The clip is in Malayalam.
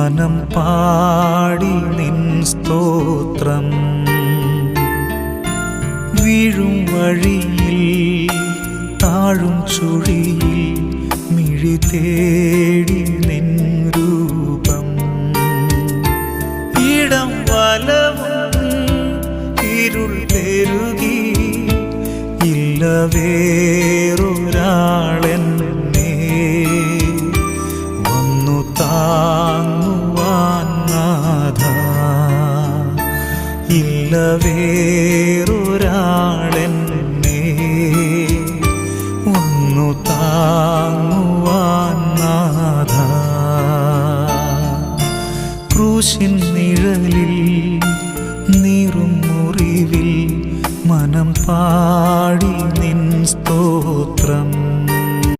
മനം പാടി നിൻ സ്തോത്രം. വീഴും വഴിയിൽ താഴും ചുഴിയിൽ മിഴി തേടി നിൻ രൂപം. ഇടം വലവും ഇരുൾ പെരുകി ഇല്ല വേറൊരാളെന്നെ വന്നു താങ്ങുവാൻ നാഥാ. ഇല്ല